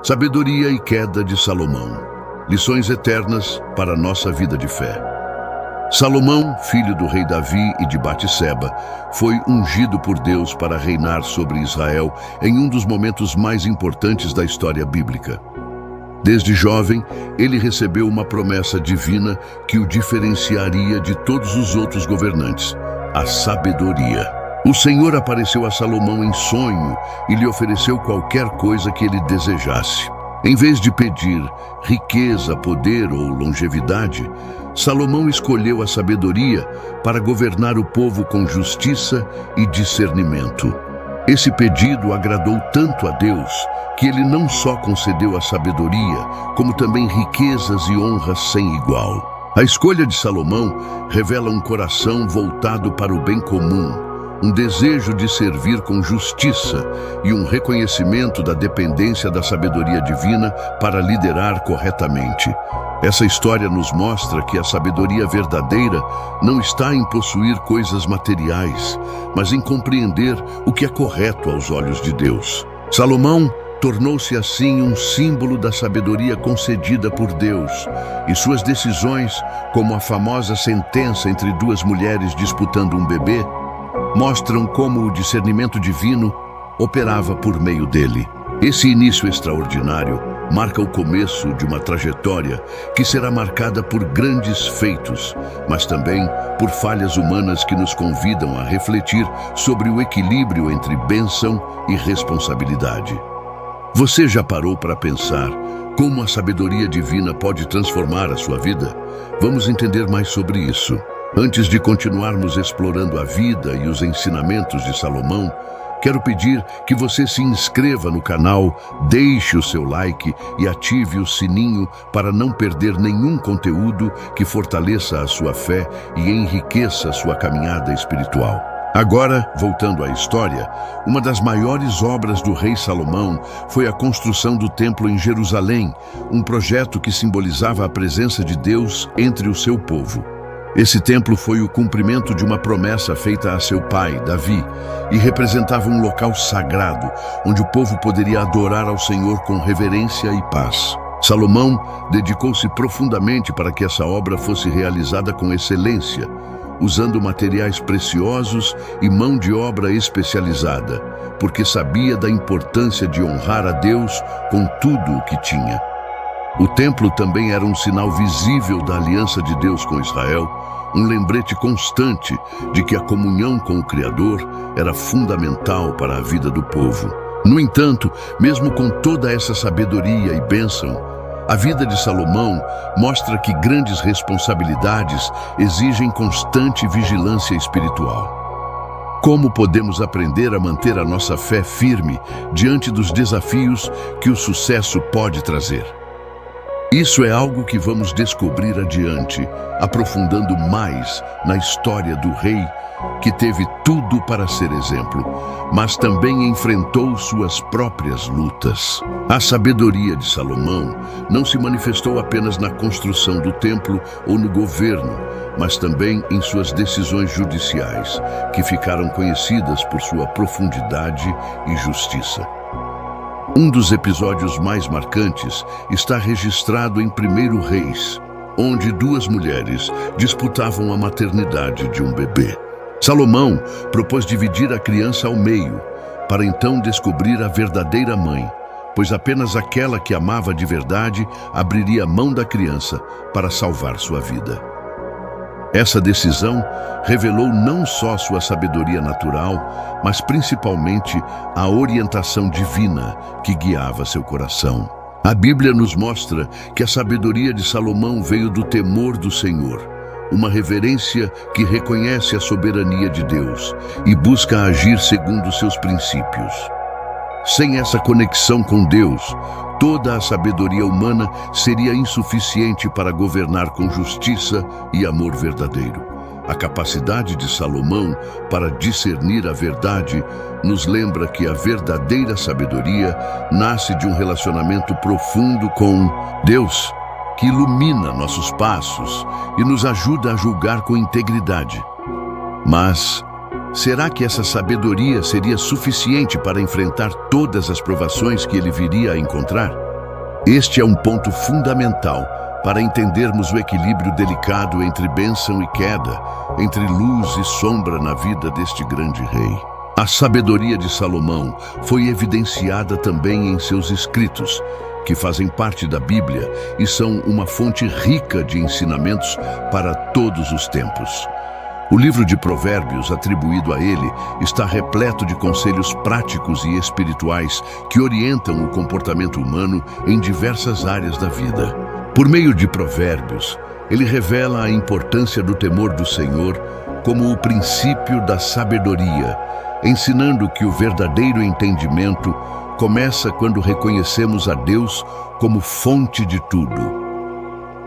Sabedoria e queda de Salomão. Lições eternas para a nossa vida de fé. Salomão, filho do rei Davi e de Batseba, foi ungido por Deus para reinar sobre Israel em um dos momentos mais importantes da história bíblica. Desde jovem, ele recebeu uma promessa divina que o diferenciaria de todos os outros governantes: a sabedoria. O Senhor apareceu a Salomão em sonho e lhe ofereceu qualquer coisa que ele desejasse. Em vez de pedir riqueza, poder ou longevidade, Salomão escolheu a sabedoria para governar o povo com justiça e discernimento. Esse pedido agradou tanto a Deus que ele não só concedeu a sabedoria, como também riquezas e honras sem igual. A escolha de Salomão revela um coração voltado para o bem comum, um desejo de servir com justiça e um reconhecimento da dependência da sabedoria divina para liderar corretamente. Essa história nos mostra que a sabedoria verdadeira não está em possuir coisas materiais, mas em compreender o que é correto aos olhos de Deus. Salomão tornou-se assim um símbolo da sabedoria concedida por Deus, e suas decisões, como a famosa sentença entre duas mulheres disputando um bebê, mostram como o discernimento divino operava por meio dele. Esse início extraordinário marca o começo de uma trajetória que será marcada por grandes feitos, mas também por falhas humanas que nos convidam a refletir sobre o equilíbrio entre bênção e responsabilidade. Você já parou para pensar como a sabedoria divina pode transformar a sua vida? Vamos entender mais sobre isso. Antes de continuarmos explorando a vida e os ensinamentos de Salomão, quero pedir que você se inscreva no canal, deixe o seu like e ative o sininho para não perder nenhum conteúdo que fortaleça a sua fé e enriqueça a sua caminhada espiritual. Agora, voltando à história, uma das maiores obras do rei Salomão foi a construção do templo em Jerusalém, um projeto que simbolizava a presença de Deus entre o seu povo. Esse templo foi o cumprimento de uma promessa feita a seu pai, Davi, e representava um local sagrado, onde o povo poderia adorar ao Senhor com reverência e paz. Salomão dedicou-se profundamente para que essa obra fosse realizada com excelência, usando materiais preciosos e mão de obra especializada, porque sabia da importância de honrar a Deus com tudo o que tinha. O templo também era um sinal visível da aliança de Deus com Israel, um lembrete constante de que a comunhão com o Criador era fundamental para a vida do povo. No entanto, mesmo com toda essa sabedoria e bênção, a vida de Salomão mostra que grandes responsabilidades exigem constante vigilância espiritual. Como podemos aprender a manter a nossa fé firme diante dos desafios que o sucesso pode trazer? Isso é algo que vamos descobrir adiante, aprofundando mais na história do rei que teve tudo para ser exemplo, mas também enfrentou suas próprias lutas. A sabedoria de Salomão não se manifestou apenas na construção do templo ou no governo, mas também em suas decisões judiciais, que ficaram conhecidas por sua profundidade e justiça. Um dos episódios mais marcantes está registrado em 1 Reis, onde duas mulheres disputavam a maternidade de um bebê. Salomão propôs dividir a criança ao meio, para então descobrir a verdadeira mãe, pois apenas aquela que amava de verdade abriria a mão da criança para salvar sua vida. Essa decisão revelou não só sua sabedoria natural, mas principalmente a orientação divina que guiava seu coração. A Bíblia nos mostra que a sabedoria de Salomão veio do temor do Senhor, uma reverência que reconhece a soberania de Deus e busca agir segundo seus princípios. Sem essa conexão com Deus, toda a sabedoria humana seria insuficiente para governar com justiça e amor verdadeiro. A capacidade de Salomão para discernir a verdade nos lembra que a verdadeira sabedoria nasce de um relacionamento profundo com Deus, que ilumina nossos passos e nos ajuda a julgar com integridade. Mas será que essa sabedoria seria suficiente para enfrentar todas as provações que ele viria a encontrar? Este é um ponto fundamental para entendermos o equilíbrio delicado entre bênção e queda, entre luz e sombra na vida deste grande rei. A sabedoria de Salomão foi evidenciada também em seus escritos, que fazem parte da Bíblia e são uma fonte rica de ensinamentos para todos os tempos. O livro de Provérbios, atribuído a ele, está repleto de conselhos práticos e espirituais que orientam o comportamento humano em diversas áreas da vida. Por meio de Provérbios, ele revela a importância do temor do Senhor como o princípio da sabedoria, ensinando que o verdadeiro entendimento começa quando reconhecemos a Deus como fonte de tudo.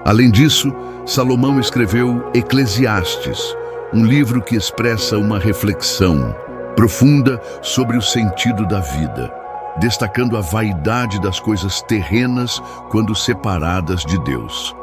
Além disso, Salomão escreveu Eclesiastes, um livro que expressa uma reflexão profunda sobre o sentido da vida, destacando a vaidade das coisas terrenas quando separadas de Deus.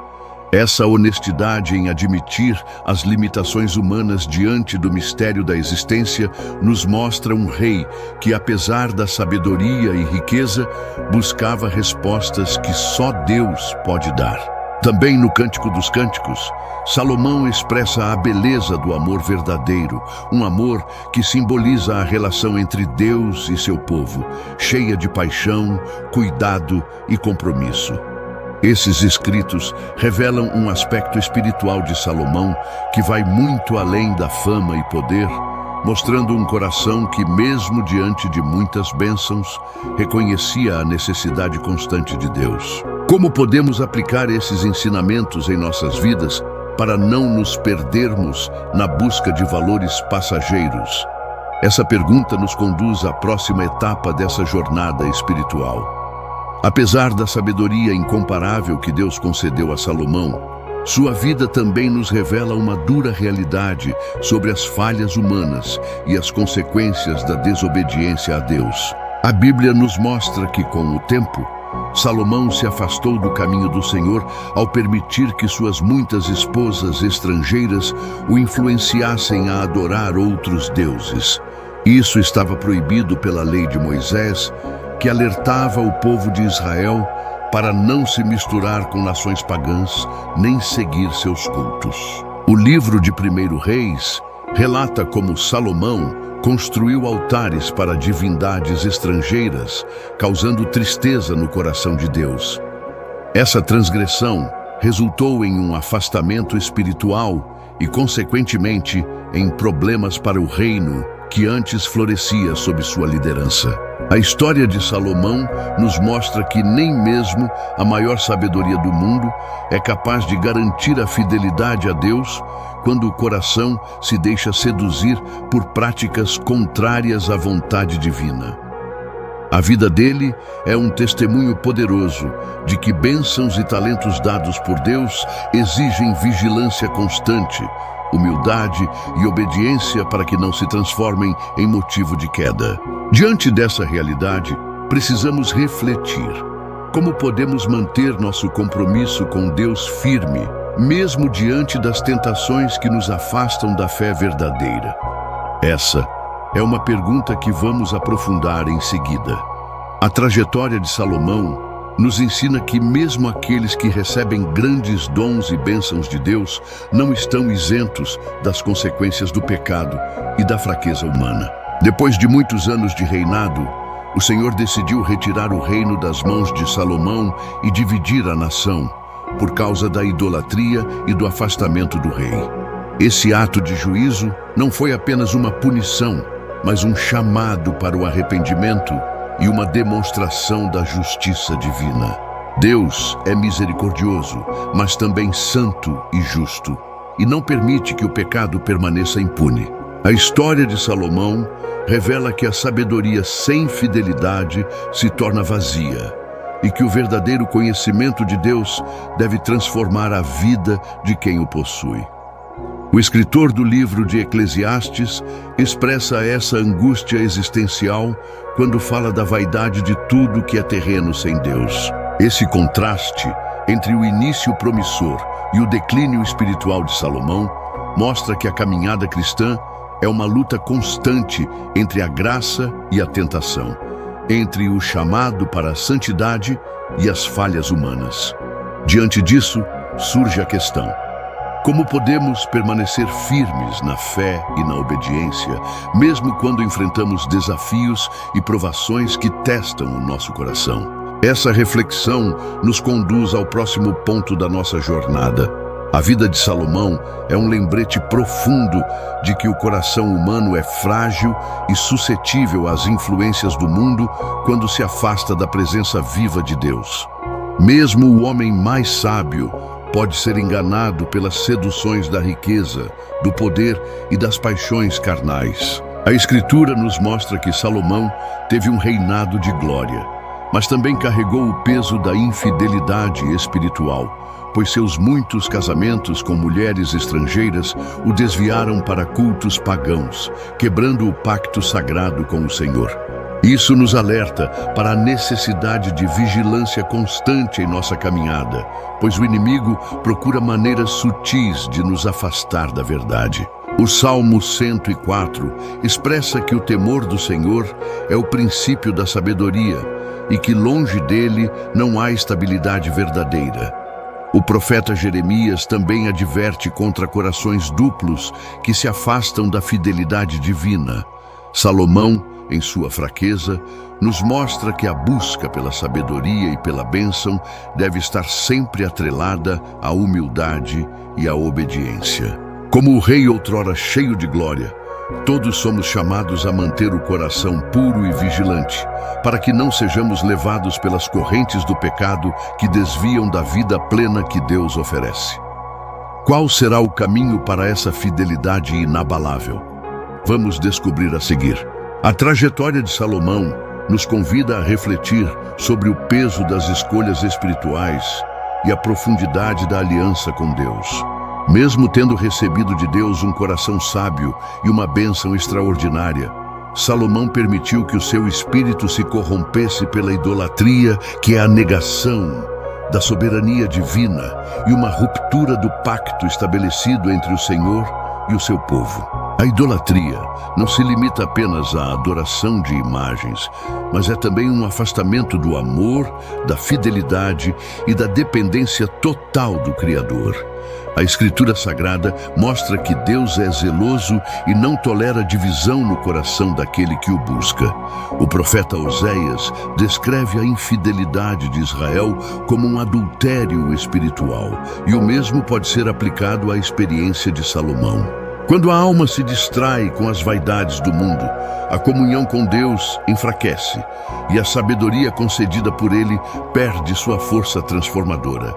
Essa honestidade em admitir as limitações humanas diante do mistério da existência nos mostra um rei que, apesar da sabedoria e riqueza, buscava respostas que só Deus pode dar. Também no Cântico dos Cânticos, Salomão expressa a beleza do amor verdadeiro, um amor que simboliza a relação entre Deus e seu povo, cheia de paixão, cuidado e compromisso. Esses escritos revelam um aspecto espiritual de Salomão que vai muito além da fama e poder, mostrando um coração que, mesmo diante de muitas bênçãos, reconhecia a necessidade constante de Deus. Como podemos aplicar esses ensinamentos em nossas vidas para não nos perdermos na busca de valores passageiros? Essa pergunta nos conduz à próxima etapa dessa jornada espiritual. Apesar da sabedoria incomparável que Deus concedeu a Salomão, sua vida também nos revela uma dura realidade sobre as falhas humanas e as consequências da desobediência a Deus. A Bíblia nos mostra que, com o tempo, Salomão se afastou do caminho do Senhor ao permitir que suas muitas esposas estrangeiras o influenciassem a adorar outros deuses. Isso estava proibido pela lei de Moisés, que alertava o povo de Israel para não se misturar com nações pagãs, nem seguir seus cultos. O livro de 1 Reis relata como Salomão construiu altares para divindades estrangeiras, causando tristeza no coração de Deus. Essa transgressão resultou em um afastamento espiritual e, consequentemente, em problemas para o reino que antes florescia sob sua liderança. A história de Salomão nos mostra que nem mesmo a maior sabedoria do mundo é capaz de garantir a fidelidade a Deus quando o coração se deixa seduzir por práticas contrárias à vontade divina. A vida dele é um testemunho poderoso de que bênçãos e talentos dados por Deus exigem vigilância constante, humildade e obediência para que não se transformem em motivo de queda. Diante dessa realidade, precisamos refletir. Como podemos manter nosso compromisso com Deus firme, mesmo diante das tentações que nos afastam da fé verdadeira? Essa é uma pergunta que vamos aprofundar em seguida. A trajetória de Salomão nos ensina que mesmo aqueles que recebem grandes dons e bênçãos de Deus não estão isentos das consequências do pecado e da fraqueza humana. Depois de muitos anos de reinado, o Senhor decidiu retirar o reino das mãos de Salomão e dividir a nação, por causa da idolatria e do afastamento do rei. Esse ato de juízo não foi apenas uma punição, mas um chamado para o arrependimento e uma demonstração da justiça divina. Deus é misericordioso, mas também santo e justo, e não permite que o pecado permaneça impune. A história de Salomão revela que a sabedoria sem fidelidade se torna vazia, e que o verdadeiro conhecimento de Deus deve transformar a vida de quem o possui. O escritor do livro de Eclesiastes expressa essa angústia existencial quando fala da vaidade de tudo que é terreno sem Deus. Esse contraste entre o início promissor e o declínio espiritual de Salomão mostra que a caminhada cristã é uma luta constante entre a graça e a tentação, entre o chamado para a santidade e as falhas humanas. Diante disso, surge a questão: como podemos permanecer firmes na fé e na obediência, mesmo quando enfrentamos desafios e provações que testam o nosso coração? Essa reflexão nos conduz ao próximo ponto da nossa jornada. A vida de Salomão é um lembrete profundo de que o coração humano é frágil e suscetível às influências do mundo quando se afasta da presença viva de Deus. Mesmo o homem mais sábio pode ser enganado pelas seduções da riqueza, do poder e das paixões carnais. A Escritura nos mostra que Salomão teve um reinado de glória, mas também carregou o peso da infidelidade espiritual, pois seus muitos casamentos com mulheres estrangeiras o desviaram para cultos pagãos, quebrando o pacto sagrado com o Senhor. Isso nos alerta para a necessidade de vigilância constante em nossa caminhada, pois o inimigo procura maneiras sutis de nos afastar da verdade. O Salmo 104 expressa que o temor do Senhor é o princípio da sabedoria e que longe dele não há estabilidade verdadeira. O profeta Jeremias também adverte contra corações duplos que se afastam da fidelidade divina. Salomão, em sua fraqueza, nos mostra que a busca pela sabedoria e pela bênção deve estar sempre atrelada à humildade e à obediência. Como o rei outrora cheio de glória, todos somos chamados a manter o coração puro e vigilante, para que não sejamos levados pelas correntes do pecado que desviam da vida plena que Deus oferece. Qual será o caminho para essa fidelidade inabalável? Vamos descobrir a seguir. A trajetória de Salomão nos convida a refletir sobre o peso das escolhas espirituais e a profundidade da aliança com Deus. Mesmo tendo recebido de Deus um coração sábio e uma bênção extraordinária, Salomão permitiu que o seu espírito se corrompesse pela idolatria, que é a negação da soberania divina e uma ruptura do pacto estabelecido entre o Senhor e o seu povo. A idolatria não se limita apenas à adoração de imagens, mas é também um afastamento do amor, da fidelidade e da dependência total do Criador. A Escritura Sagrada mostra que Deus é zeloso e não tolera divisão no coração daquele que o busca. O profeta Oséias descreve a infidelidade de Israel como um adultério espiritual, e o mesmo pode ser aplicado à experiência de Salomão. Quando a alma se distrai com as vaidades do mundo, a comunhão com Deus enfraquece e a sabedoria concedida por Ele perde sua força transformadora.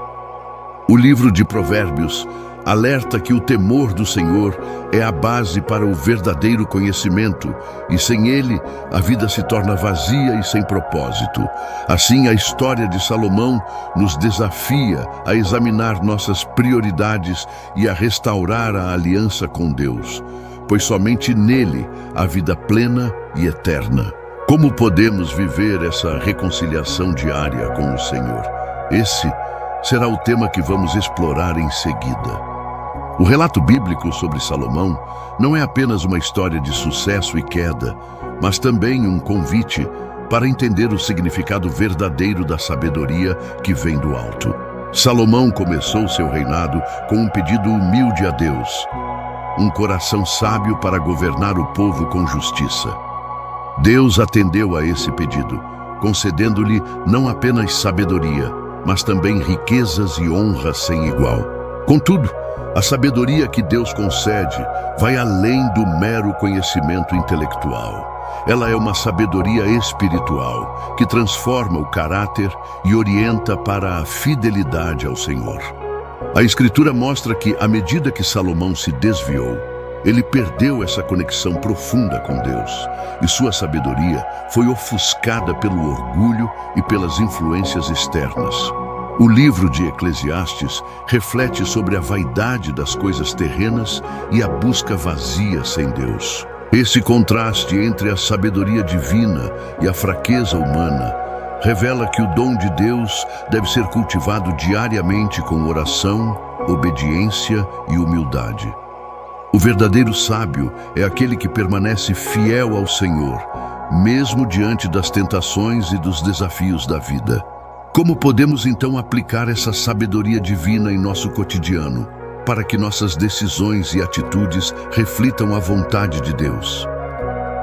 O livro de Provérbios alerta que o temor do Senhor é a base para o verdadeiro conhecimento, e sem ele a vida se torna vazia e sem propósito. Assim, a história de Salomão nos desafia a examinar nossas prioridades e a restaurar a aliança com Deus, pois somente nele há vida plena e eterna. Como podemos viver essa reconciliação diária com o Senhor? Esse será o tema que vamos explorar em seguida. O relato bíblico sobre Salomão não é apenas uma história de sucesso e queda, mas também um convite para entender o significado verdadeiro da sabedoria que vem do alto. Salomão começou seu reinado com um pedido humilde a Deus, um coração sábio para governar o povo com justiça. Deus atendeu a esse pedido, concedendo-lhe não apenas sabedoria, mas também riquezas e honra sem igual. Contudo, a sabedoria que Deus concede vai além do mero conhecimento intelectual. Ela é uma sabedoria espiritual que transforma o caráter e orienta para a fidelidade ao Senhor. A Escritura mostra que, à medida que Salomão se desviou, ele perdeu essa conexão profunda com Deus, e sua sabedoria foi ofuscada pelo orgulho e pelas influências externas. O livro de Eclesiastes reflete sobre a vaidade das coisas terrenas e a busca vazia sem Deus. Esse contraste entre a sabedoria divina e a fraqueza humana revela que o dom de Deus deve ser cultivado diariamente com oração, obediência e humildade. O verdadeiro sábio é aquele que permanece fiel ao Senhor, mesmo diante das tentações e dos desafios da vida. Como podemos então aplicar essa sabedoria divina em nosso cotidiano, para que nossas decisões e atitudes reflitam a vontade de Deus?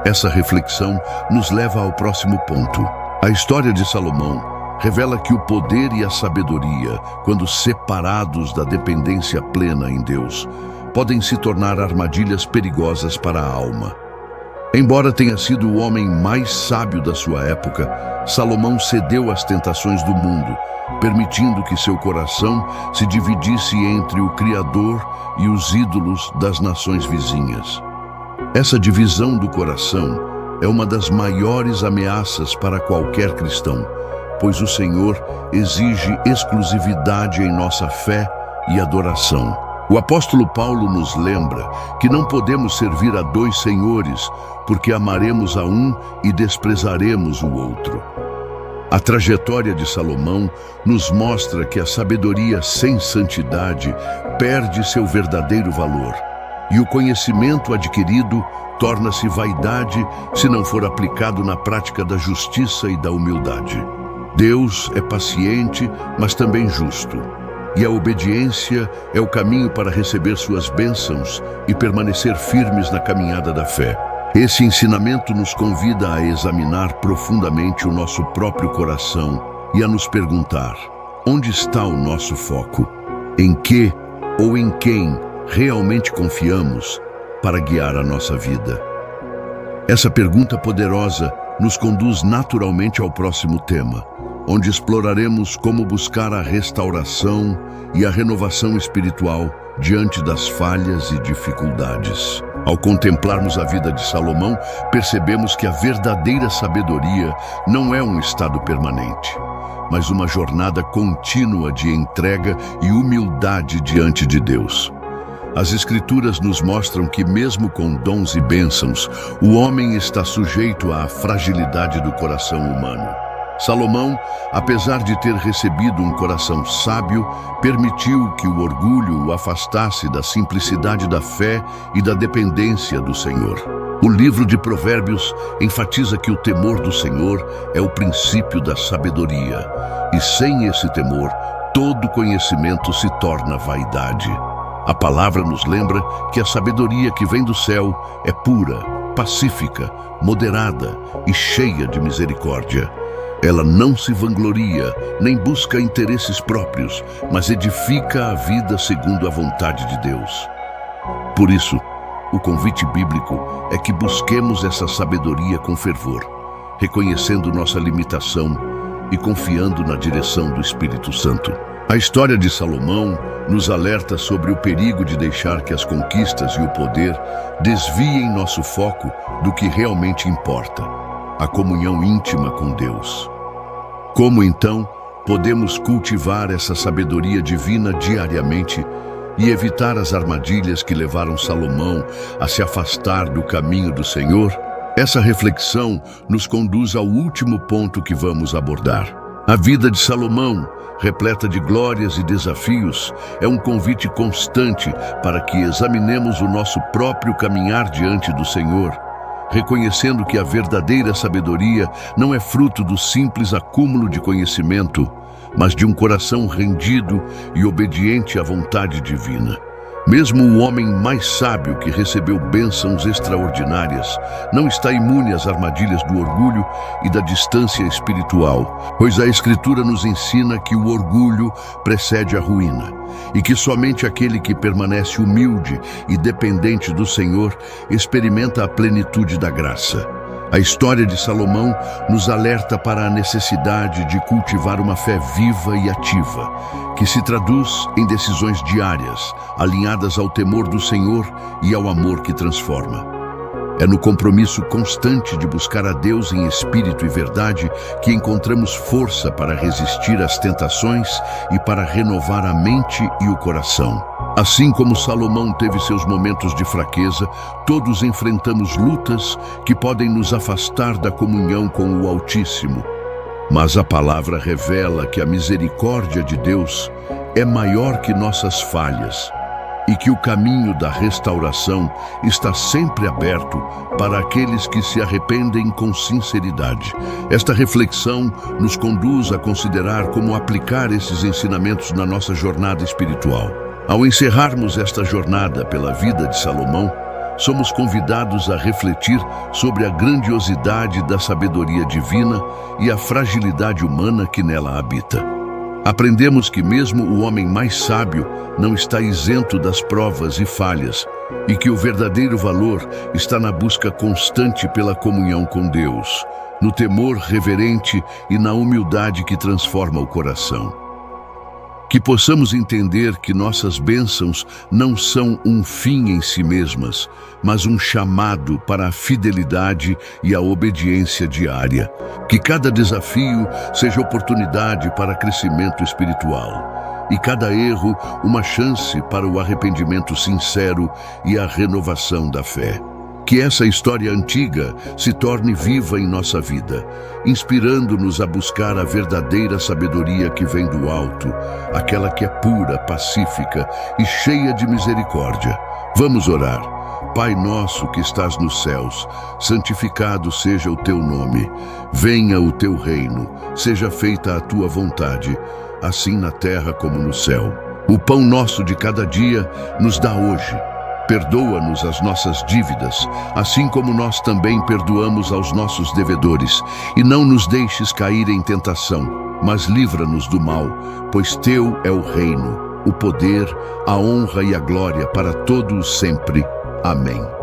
Essa reflexão nos leva ao próximo ponto. A história de Salomão revela que o poder e a sabedoria, quando separados da dependência plena em Deus, podem se tornar armadilhas perigosas para a alma. Embora tenha sido o homem mais sábio da sua época, Salomão cedeu às tentações do mundo, permitindo que seu coração se dividisse entre o Criador e os ídolos das nações vizinhas. Essa divisão do coração é uma das maiores ameaças para qualquer cristão, pois o Senhor exige exclusividade em nossa fé e adoração. O apóstolo Paulo nos lembra que não podemos servir a dois senhores, porque amaremos a um e desprezaremos o outro. A trajetória de Salomão nos mostra que a sabedoria sem santidade perde seu verdadeiro valor, e o conhecimento adquirido torna-se vaidade se não for aplicado na prática da justiça e da humildade. Deus é paciente, mas também justo, e a obediência é o caminho para receber suas bênçãos e permanecer firmes na caminhada da fé. Esse ensinamento nos convida a examinar profundamente o nosso próprio coração e a nos perguntar: onde está o nosso foco? Em que ou em quem realmente confiamos para guiar a nossa vida? Essa pergunta poderosa nos conduz naturalmente ao próximo tema, onde exploraremos como buscar a restauração e a renovação espiritual diante das falhas e dificuldades. Ao contemplarmos a vida de Salomão, percebemos que a verdadeira sabedoria não é um estado permanente, mas uma jornada contínua de entrega e humildade diante de Deus. As Escrituras nos mostram que, mesmo com dons e bênçãos, o homem está sujeito à fragilidade do coração humano. Salomão, apesar de ter recebido um coração sábio, permitiu que o orgulho o afastasse da simplicidade da fé e da dependência do Senhor. O livro de Provérbios enfatiza que o temor do Senhor é o princípio da sabedoria, e sem esse temor, todo conhecimento se torna vaidade. A palavra nos lembra que a sabedoria que vem do céu é pura, pacífica, moderada e cheia de misericórdia. Ela não se vangloria, nem busca interesses próprios, mas edifica a vida segundo a vontade de Deus. Por isso, o convite bíblico é que busquemos essa sabedoria com fervor, reconhecendo nossa limitação e confiando na direção do Espírito Santo. A história de Salomão nos alerta sobre o perigo de deixar que as conquistas e o poder desviem nosso foco do que realmente importa, a comunhão íntima com Deus. Como então podemos cultivar essa sabedoria divina diariamente e evitar as armadilhas que levaram Salomão a se afastar do caminho do Senhor? Essa reflexão nos conduz ao último ponto que vamos abordar. A vida de Salomão, repleta de glórias e desafios, é um convite constante para que examinemos o nosso próprio caminhar diante do Senhor, reconhecendo que a verdadeira sabedoria não é fruto do simples acúmulo de conhecimento, mas de um coração rendido e obediente à vontade divina. Mesmo o homem mais sábio que recebeu bênçãos extraordinárias não está imune às armadilhas do orgulho e da distância espiritual, pois a Escritura nos ensina que o orgulho precede a ruína e que somente aquele que permanece humilde e dependente do Senhor experimenta a plenitude da graça. A história de Salomão nos alerta para a necessidade de cultivar uma fé viva e ativa, que se traduz em decisões diárias, alinhadas ao temor do Senhor e ao amor que transforma. É no compromisso constante de buscar a Deus em espírito e verdade que encontramos força para resistir às tentações e para renovar a mente e o coração. Assim como Salomão teve seus momentos de fraqueza, todos enfrentamos lutas que podem nos afastar da comunhão com o Altíssimo. Mas a palavra revela que a misericórdia de Deus é maior que nossas falhas e que o caminho da restauração está sempre aberto para aqueles que se arrependem com sinceridade. Esta reflexão nos conduz a considerar como aplicar esses ensinamentos na nossa jornada espiritual. Ao encerrarmos esta jornada pela vida de Salomão, somos convidados a refletir sobre a grandiosidade da sabedoria divina e a fragilidade humana que nela habita. Aprendemos que mesmo o homem mais sábio não está isento das provas e falhas, e que o verdadeiro valor está na busca constante pela comunhão com Deus, no temor reverente e na humildade que transforma o coração. Que possamos entender que nossas bênçãos não são um fim em si mesmas, mas um chamado para a fidelidade e a obediência diária. Que cada desafio seja oportunidade para crescimento espiritual, e cada erro uma chance para o arrependimento sincero e a renovação da fé. Que essa história antiga se torne viva em nossa vida, inspirando-nos a buscar a verdadeira sabedoria que vem do alto, aquela que é pura, pacífica e cheia de misericórdia. Vamos orar. Pai nosso que estás nos céus, santificado seja o teu nome. Venha o teu reino, seja feita a tua vontade, assim na terra como no céu. O pão nosso de cada dia nos dá hoje. Perdoa-nos as nossas dívidas, assim como nós também perdoamos aos nossos devedores. E não nos deixes cair em tentação, mas livra-nos do mal, pois teu é o reino, o poder, a honra e a glória para todos sempre. Amém.